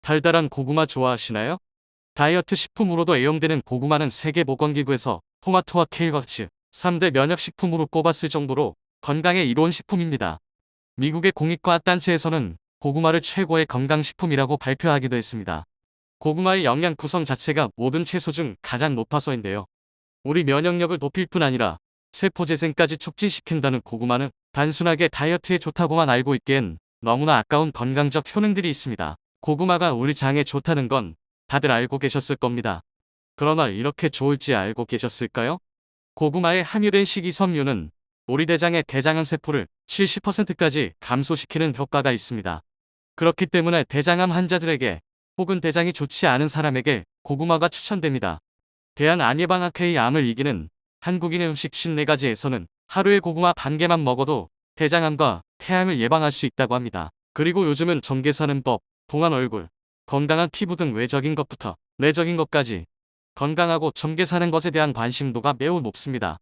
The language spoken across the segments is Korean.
달달한 고구마 좋아하시나요? 다이어트 식품으로도 애용되는 고구마는 세계보건기구에서 토마토와 케일과 같이 3대 면역식품으로 꼽았을 정도로 건강에 이로운 식품입니다. 미국의 공익과학단체에서는 고구마를 최고의 건강식품이라고 발표하기도 했습니다. 고구마의 영양 구성 자체가 모든 채소 중 가장 높아서인데요. 우리 면역력을 높일 뿐 아니라 세포재생까지 촉진시킨다는 고구마는 단순하게 다이어트에 좋다고만 알고 있기엔 너무나 아까운 건강적 효능들이 있습니다. 고구마가 우리 장에 좋다는 건 다들 알고 계셨을 겁니다. 그러나 이렇게 좋을지 알고 계셨을까요? 고구마에 함유된 식이섬유는 우리 대장의 대장암 세포를 70%까지 감소시키는 효과가 있습니다. 그렇기 때문에 대장암 환자들에게 혹은 대장이 좋지 않은 사람에게 고구마가 추천됩니다. 대한암예방학회의 암을 이기는 한국인의 음식 54가지에서는 하루에 고구마 반 개만 먹어도 대장암과 폐암을 예방할 수 있다고 합니다. 그리고 요즘은 점개 사는 법, 동안 얼굴, 건강한 피부 등 외적인 것부터 내적인 것까지 건강하고 점개 사는 것에 대한 관심도가 매우 높습니다.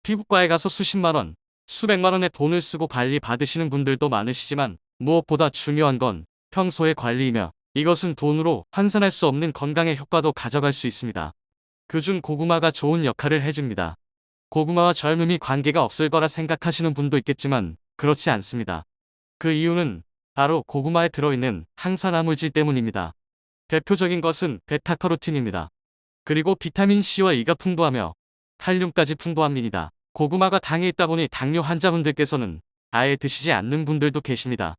피부과에 가서 수십만원, 수백만원의 돈을 쓰고 관리 받으시는 분들도 많으시지만 무엇보다 중요한 건 평소의 관리이며 이것은 돈으로 환산할 수 없는 건강의 효과도 가져갈 수 있습니다. 그중 고구마가 좋은 역할을 해줍니다. 고구마와 젊음이 관계가 없을 거라 생각하시는 분도 있겠지만 그렇지 않습니다. 그 이유는 바로 고구마에 들어있는 항산화물질 때문입니다. 대표적인 것은 베타카로틴입니다. 그리고 비타민 C와 E가 풍부하며 칼륨까지 풍부합니다. 고구마가 당에 있다 보니 당뇨 환자분들께서는 아예 드시지 않는 분들도 계십니다.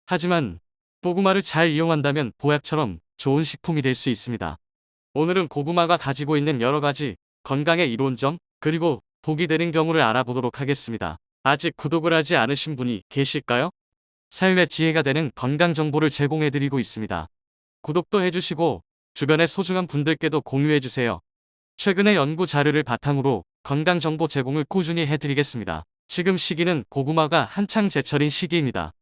하지만 고구마를 잘 이용한다면 보약처럼 좋은 식품이 될 수 있습니다. 오늘은 고구마가 가지고 있는 여러가지 건강의 이론점 그리고 독이 되는 경우를 알아보도록 하겠습니다. 아직 구독을 하지 않으신 분이 계실까요? 삶의 지혜가 되는 건강 정보를 제공해드리고 있습니다. 구독도 해주시고 주변의 소중한 분들께도 공유해주세요. 최근의 연구 자료를 바탕으로 건강 정보 제공을 꾸준히 해드리겠습니다. 지금 시기는 고구마가 한창 제철인 시기입니다.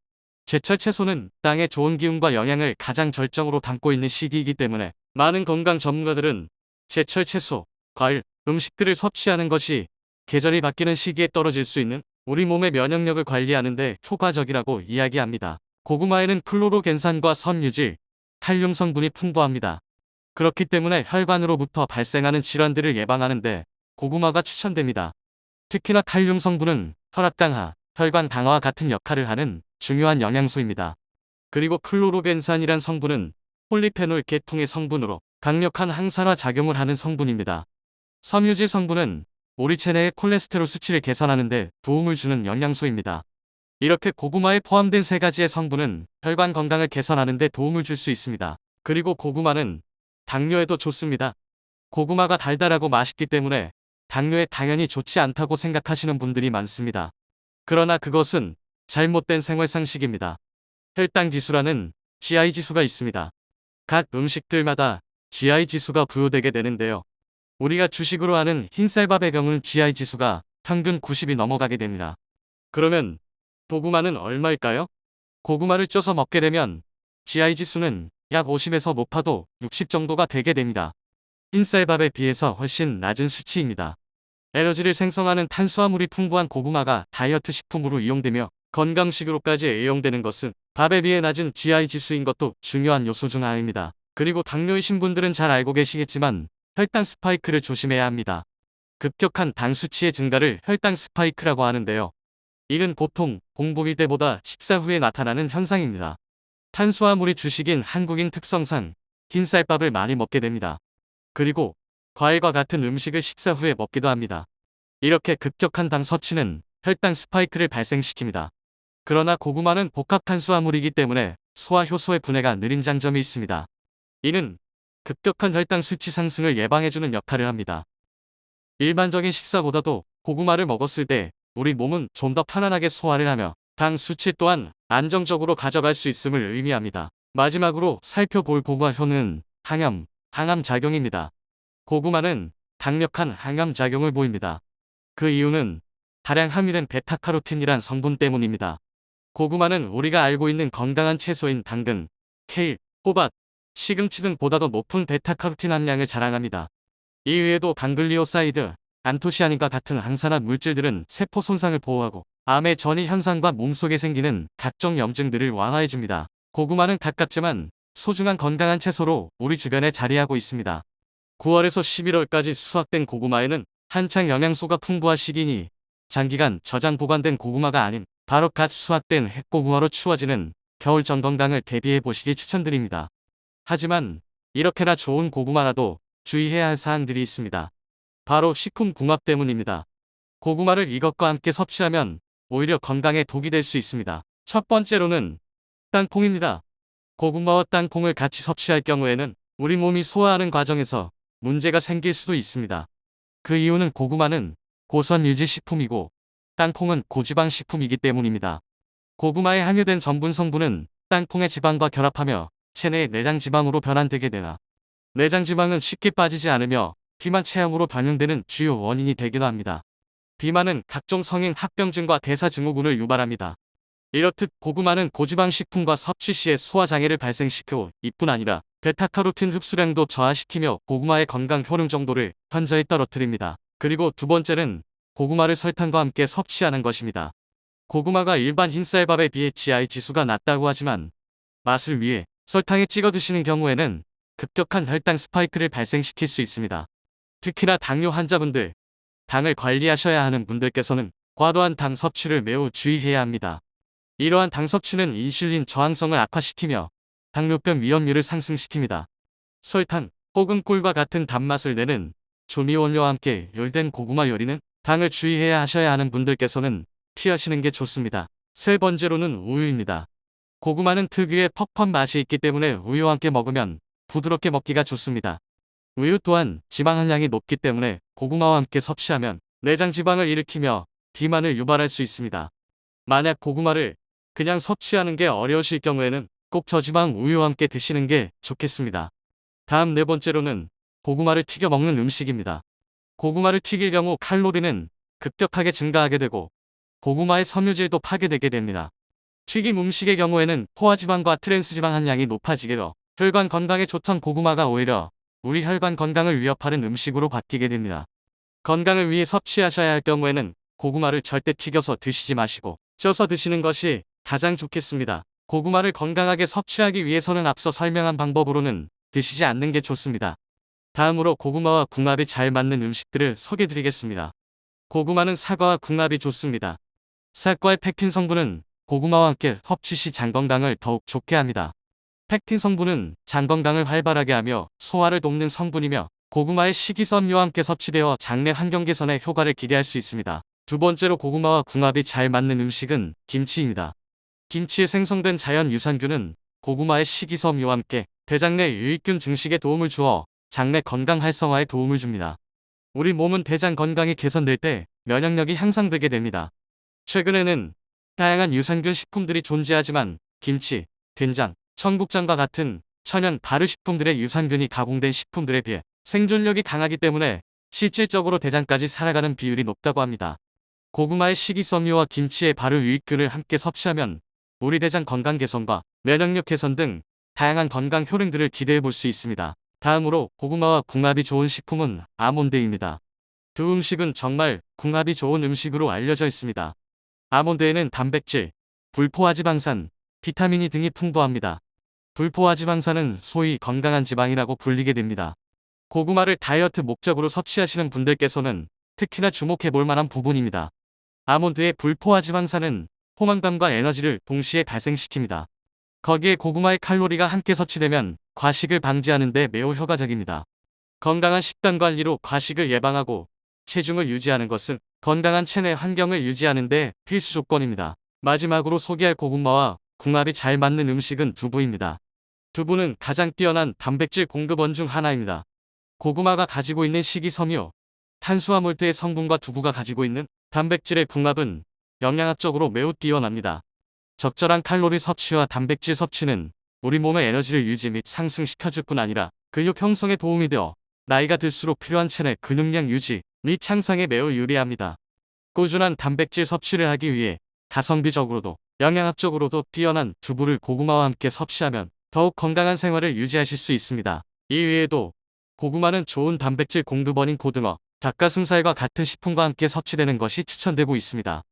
제철 채소는 땅의 좋은 기운과 영양을 가장 절정으로 담고 있는 시기이기 때문에 많은 건강 전문가들은 제철 채소, 과일, 음식들을 섭취하는 것이 계절이 바뀌는 시기에 떨어질 수 있는 우리 몸의 면역력을 관리하는 데 효과적이라고 이야기합니다. 고구마에는 클로로겐산과 섬유질, 칼륨 성분이 풍부합니다. 그렇기 때문에 혈관으로부터 발생하는 질환들을 예방하는 데 고구마가 추천됩니다. 특히나 칼륨 성분은 혈압 강화, 혈관 강화와 같은 역할을 하는 중요한 영양소입니다. 그리고 클로로겐산이란 성분은 폴리페놀 계통의 성분으로 강력한 항산화 작용을 하는 성분입니다. 섬유질 성분은 우리 체내의 콜레스테롤 수치를 개선하는 데 도움을 주는 영양소입니다. 이렇게 고구마에 포함된 세 가지의 성분은 혈관 건강을 개선하는 데 도움을 줄 수 있습니다. 그리고 고구마는 당뇨에도 좋습니다. 고구마가 달달하고 맛있기 때문에 당뇨에 당연히 좋지 않다고 생각하시는 분들이 많습니다. 그러나 그것은 잘못된 생활상식입니다. 혈당 지수라는 GI 지수가 있습니다. 각 음식들마다 GI 지수가 부여되게 되는데요. 우리가 주식으로 하는 흰쌀밥의 경우는 GI 지수가 평균 90이 넘어가게 됩니다. 그러면 고구마는 얼마일까요? 고구마를 쪄서 먹게 되면 GI 지수는 약 50에서 높아도 60 정도가 되게 됩니다. 흰쌀밥에 비해서 훨씬 낮은 수치입니다. 에너지를 생성하는 탄수화물이 풍부한 고구마가 다이어트 식품으로 이용되며 건강식으로까지 애용되는 것은 밥에 비해 낮은 GI 지수인 것도 중요한 요소 중 하나입니다. 그리고 당뇨이신 분들은 잘 알고 계시겠지만 혈당 스파이크를 조심해야 합니다. 급격한 당 수치의 증가를 혈당 스파이크라고 하는데요. 이는 보통 공복일 때보다 식사 후에 나타나는 현상입니다. 탄수화물이 주식인 한국인 특성상 흰쌀밥을 많이 먹게 됩니다. 그리고 과일과 같은 음식을 식사 후에 먹기도 합니다. 이렇게 급격한 당 섭취는 혈당 스파이크를 발생시킵니다. 그러나 고구마는 복합 탄수화물이기 때문에 소화 효소의 분해가 느린 장점이 있습니다. 이는 급격한 혈당 수치 상승을 예방해주는 역할을 합니다. 일반적인 식사보다도 고구마를 먹었을 때 우리 몸은 좀 더 편안하게 소화를 하며 당 수치 또한 안정적으로 가져갈 수 있음을 의미합니다. 마지막으로 살펴볼 고구마 효능은 항염, 항암 작용입니다. 고구마는 강력한 항암 작용을 보입니다. 그 이유는 다량 함유된 베타카로틴이란 성분 때문입니다. 고구마는 우리가 알고 있는 건강한 채소인 당근, 케일, 호박, 시금치 등보다도 높은 베타카로틴 함량을 자랑합니다. 이외에도 강글리오사이드, 안토시아닌과 같은 항산화 물질들은 세포 손상을 보호하고 암의 전이 현상과 몸속에 생기는 각종 염증들을 완화해줍니다. 고구마는 가깝지만 소중한 건강한 채소로 우리 주변에 자리하고 있습니다. 9월에서 11월까지 수확된 고구마에는 한창 영양소가 풍부한 시기니 장기간 저장 보관된 고구마가 아닌 바로 갓 수확된 핵고구마로 추워지는 겨울전 건강을 대비해 보시길 추천드립니다. 하지만 이렇게나 좋은 고구마라도 주의해야 할 사항들이 있습니다. 바로 식품궁합 때문입니다. 고구마를 이것과 함께 섭취하면 오히려 건강에 독이 될 수 있습니다. 첫 번째로는 땅콩입니다. 고구마와 땅콩을 같이 섭취할 경우에는 우리 몸이 소화하는 과정에서 문제가 생길 수도 있습니다. 그 이유는 고구마는 고선 유지 식품이고 땅콩은 고지방 식품이기 때문입니다. 고구마에 함유된 전분 성분은 땅콩의 지방과 결합하며 체내의 내장 지방으로 변환되게 되나 내장 지방은 쉽게 빠지지 않으며 비만 체형으로 반영되는 주요 원인이 되기도 합니다. 비만은 각종 성인 합병증과 대사증후군을 유발합니다. 이렇듯 고구마는 고지방 식품과 섭취 시에 소화장애를 발생시켜 이뿐 아니라 베타카로틴 흡수량도 저하시키며 고구마의 건강 효능 정도를 현저히 떨어뜨립니다. 그리고 두 번째는 고구마를 설탕과 함께 섭취하는 것입니다. 고구마가 일반 흰쌀밥에 비해 GI 지수가 낮다고 하지만 맛을 위해 설탕에 찍어 드시는 경우에는 급격한 혈당 스파이크를 발생시킬 수 있습니다. 특히나 당뇨 환자분들, 당을 관리하셔야 하는 분들께서는 과도한 당 섭취를 매우 주의해야 합니다. 이러한 당 섭취는 인슐린 저항성을 악화시키며 당뇨병 위험률을 상승시킵니다. 설탕 혹은 꿀과 같은 단맛을 내는 조미원료와 함께 열된 고구마 요리는 당을 주의해야 하셔야 하는 분들께서는 피하시는 게 좋습니다. 세 번째로는 우유입니다. 고구마는 특유의 퍽퍽한 맛이 있기 때문에 우유와 함께 먹으면 부드럽게 먹기가 좋습니다. 우유 또한 지방 함량이 높기 때문에 고구마와 함께 섭취하면 내장 지방을 일으키며 비만을 유발할 수 있습니다. 만약 고구마를 그냥 섭취하는 게 어려우실 경우에는 꼭 저지방 우유와 함께 드시는 게 좋겠습니다. 다음 네 번째로는 고구마를 튀겨 먹는 음식입니다. 고구마를 튀길 경우 칼로리는 급격하게 증가하게 되고 고구마의 섬유질도 파괴되게 됩니다. 튀김 음식의 경우에는 포화지방과 트랜스지방 함량이 높아지게 되어 혈관 건강에 좋던 고구마가 오히려 우리 혈관 건강을 위협하는 음식으로 바뀌게 됩니다. 건강을 위해 섭취하셔야 할 경우에는 고구마를 절대 튀겨서 드시지 마시고 쪄서 드시는 것이 가장 좋겠습니다. 고구마를 건강하게 섭취하기 위해서는 앞서 설명한 방법으로는 드시지 않는 게 좋습니다. 다음으로 고구마와 궁합이 잘 맞는 음식들을 소개드리겠습니다. 고구마는 사과와 궁합이 좋습니다. 사과의 펙틴 성분은 고구마와 함께 섭취 시 장 건강을 더욱 좋게 합니다. 펙틴 성분은 장 건강을 활발하게 하며 소화를 돕는 성분이며 고구마의 식이섬유와 함께 섭취되어 장내 환경 개선에 효과를 기대할 수 있습니다. 두 번째로 고구마와 궁합이 잘 맞는 음식은 김치입니다. 김치에 생성된 자연 유산균은 고구마의 식이섬유와 함께 대장 내 유익균 증식에 도움을 주어 장내 건강 활성화에 도움을 줍니다. 우리 몸은 대장 건강이 개선될 때 면역력이 향상되게 됩니다. 최근에는 다양한 유산균 식품들이 존재하지만 김치, 된장, 청국장과 같은 천연 발효식품들의 유산균이 가공된 식품들에 비해 생존력이 강하기 때문에 실질적으로 대장까지 살아가는 비율이 높다고 합니다. 고구마의 식이섬유와 김치의 발효 유익균을 함께 섭취하면 우리 대장 건강 개선과 면역력 개선 등 다양한 건강 효능들을 기대해 볼 수 있습니다. 다음으로 고구마와 궁합이 좋은 식품은 아몬드입니다. 두 음식은 정말 궁합이 좋은 음식으로 알려져 있습니다. 아몬드에는 단백질, 불포화지방산, 비타민 E 등이 풍부합니다. 불포화지방산은 소위 건강한 지방이라고 불리게 됩니다. 고구마를 다이어트 목적으로 섭취하시는 분들께서는 특히나 주목해 볼 만한 부분입니다. 아몬드의 불포화지방산은 포만감과 에너지를 동시에 발생시킵니다. 거기에 고구마의 칼로리가 함께 섭취되면 과식을 방지하는 데 매우 효과적입니다. 건강한 식단 관리로 과식을 예방하고 체중을 유지하는 것은 건강한 체내 환경을 유지하는 데 필수 조건입니다. 마지막으로 소개할 고구마와 궁합이 잘 맞는 음식은 두부입니다. 두부는 가장 뛰어난 단백질 공급원 중 하나입니다. 고구마가 가지고 있는 식이섬유, 탄수화물들의 성분과 두부가 가지고 있는 단백질의 궁합은 영양학적으로 매우 뛰어납니다. 적절한 칼로리 섭취와 단백질 섭취는 우리 몸의 에너지를 유지 및 상승시켜줄 뿐 아니라 근육 형성에 도움이 되어 나이가 들수록 필요한 체내 근육량 유지 및 향상에 매우 유리합니다. 꾸준한 단백질 섭취를 하기 위해 가성비적으로도 영양학적으로도 뛰어난 두부를 고구마와 함께 섭취하면 더욱 건강한 생활을 유지하실 수 있습니다. 이 외에도 고구마는 좋은 단백질 공급원인 고등어, 닭가슴살과 같은 식품과 함께 섭취되는 것이 추천되고 있습니다.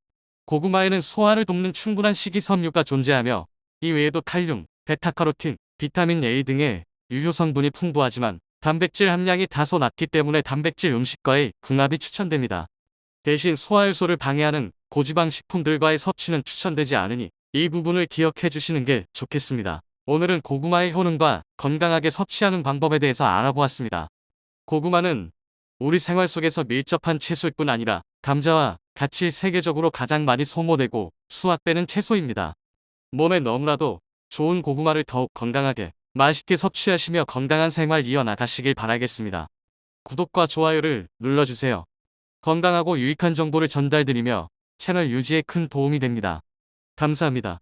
고구마에는 소화를 돕는 충분한 식이섬유가 존재하며 이 외에도 칼륨, 베타카로틴, 비타민 A 등의 유효 성분이 풍부하지만 단백질 함량이 다소 낮기 때문에 단백질 음식과의 궁합이 추천됩니다. 대신 소화효소를 방해하는 고지방 식품들과의 섭취는 추천되지 않으니 이 부분을 기억해 주시는 게 좋겠습니다. 오늘은 고구마의 효능과 건강하게 섭취하는 방법에 대해서 알아보았습니다. 고구마는 우리 생활 속에서 밀접한 채소일 뿐 아니라 감자와 같이 세계적으로 가장 많이 소모되고 수확되는 채소입니다. 몸에 너무나도 좋은 고구마를 더욱 건강하게 맛있게 섭취하시며 건강한 생활 이어나가시길 바라겠습니다. 구독과 좋아요를 눌러주세요. 건강하고 유익한 정보를 전달드리며 채널 유지에 큰 도움이 됩니다. 감사합니다.